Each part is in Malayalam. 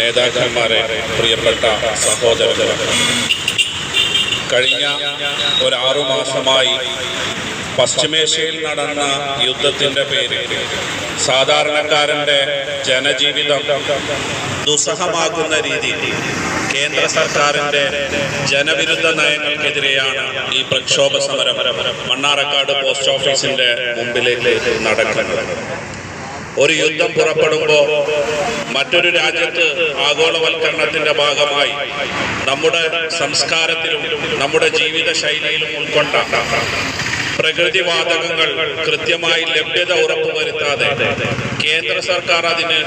നേതാക്കന്മാരെ, പ്രിയപ്പെട്ട സഹോദരന്മാർ, കഴിഞ്ഞ ഒരു 6 മാസമായി പശ്ചിമേഷ്യയിൽ നടന്ന യുദ്ധത്തിൻ്റെ പേരിൽ സാധാരണക്കാരൻ്റെ ജനജീവിതം ദുസ്സഹമാക്കുന്ന രീതിയിൽ കേന്ദ്ര സർക്കാരിൻ്റെ ജനവിരുദ്ധ നയങ്ങൾക്കെതിരെയാണ് ഈ പ്രക്ഷോഭ സമരം മണ്ണാർക്കാട് പോസ്റ്റ് ഓഫീസിൻ്റെ മുമ്പിലേക്ക് നടക്കുന്നത്. ഒരു യുദ്ധം പുറപ്പെടുമ്പോൾ മറ്റൊരു രാജ്യത്ത് ആഗോളവൽക്കരണത്തിന്റെ ഭാഗമായി നമ്മുടെ സംസ്കാരത്തിലും നമ്മുടെ ജീവിത ശൈലിയിലും ഉൾക്കൊണ്ട പ്രകൃതിവാതകങ്ങൾ കൃത്യമായി ലഭ്യത ഉറപ്പുവരുത്താതെ കേന്ദ്ര സർക്കാർ അതിന്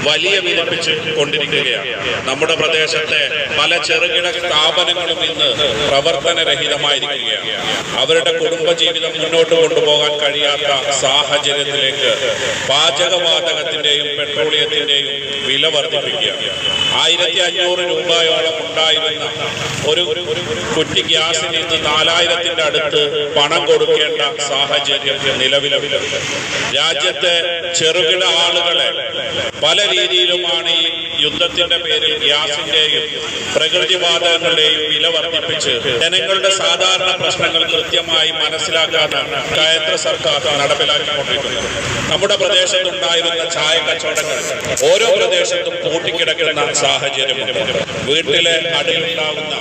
വലിയ വിലപിച്ച് കൊണ്ടിരിക്കുകയാണ്. നമ്മുടെ പ്രദേശത്തെ പല ചെറുകിട സ്ഥാപനങ്ങളും ഇന്ന് പ്രവർത്തനരഹിതമായിരിക്കുകയാണ്. അവരുടെ കുടുംബജീവിതം മുന്നോട്ട് കൊണ്ടുപോകാൻ കഴിയാത്ത സാഹചര്യത്തിലേക്ക് പാചകവാതകത്തിൻ്റെയും പെട്രോളിയത്തിൻ്റെയും വില വർദ്ധിപ്പിക്കുകയാണ്. 1500 രൂപയോളം ഉണ്ടായിരുന്ന ഒരു കുറ്റി ഗ്യാസിന് ഇന്ന് 4000-ന്റെ അടുത്ത് പണം കൊടുക്കേണ്ട സാഹചര്യം നിലവിലുണ്ട്. രാജ്യത്തെ ചെറുകിട ആളുകളെ പല രീതിയിലുമാണ് ഈ യുദ്ധത്തിന്റെ പേരിൽ ഗ്യാസിന്റെയും പ്രകൃതിവാതകങ്ങളുടെയും വില വർദ്ധിപ്പിച്ച് ജനങ്ങളുടെ സാധാരണ പ്രശ്നങ്ങൾ കൃത്യമായി മനസ്സിലാക്കാനാണ് കേന്ദ്ര സർക്കാർ നടപ്പിലാക്കിക്കൊണ്ടിരിക്കുന്നത്. നമ്മുടെ പ്രദേശത്തുണ്ടായിരുന്ന ചായ കച്ചവടങ്ങൾ ഓരോ പ്രദേശത്തും പൂട്ടിക്കിടക്കുന്ന സാഹചര്യമുണ്ട്. വീട്ടിലെ അടിയിലുണ്ടാകുന്ന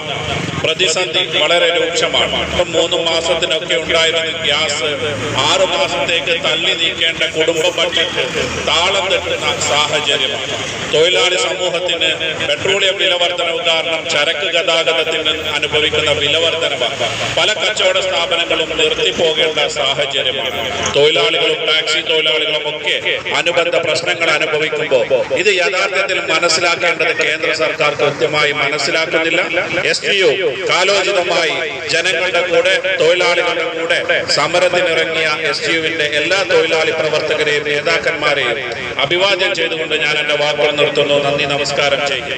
പ്രതിസന്ധി വളരെ രൂക്ഷമാണ്. 3 മാസത്തിനൊക്കെ ഉണ്ടായിരുന്ന ഗ്യാസ് 6 മാസത്തേക്ക് തള്ളി നീക്കേണ്ട കുടുംബ ബഡ്ജറ്റ് താളം തെറ്റുന്ന സാഹചര്യമാണ്. തൊഴിലാളി സമൂഹത്തിന് പെട്രോളിയം വിലവർദ്ധനവ് കാരണം ചരക്ക് ഗതാഗതത്തിന് അനുഭവിക്കുന്ന വിലവർദ്ധനവ് പല കച്ചവട സ്ഥാപനങ്ങളും നിർത്തിപ്പോകേണ്ട സാഹചര്യമാണ്. തൊഴിലാളികളും ടാക്സി തൊഴിലാളികളും ഒക്കെ അനുബന്ധ പ്രശ്നങ്ങൾ അനുഭവിക്കുമ്പോൾ ഇത് യഥാർത്ഥത്തിൽ മനസ്സിലാക്കേണ്ടത് കേന്ദ്ര സർക്കാർ കൃത്യമായി മനസ്സിലാക്കുന്നില്ല. STU കാലോചിതമായി ജനങ്ങളുടെ കൂടെ, തൊഴിലാളികളുടെ കൂടെ സമരത്തിനിറങ്ങിയ STUവിന്റെ എല്ലാ തൊഴിലാളി പ്രവർത്തകരെയും നേതാക്കന്മാരെയും അഭിവാദ്യം ചെയ്തുകൊണ്ട് ഞാൻ എന്റെ വാക്കുകൾ നിർത്തുന്നു. നന്ദി, നമസ്കാരം ചെയ്യുന്നു.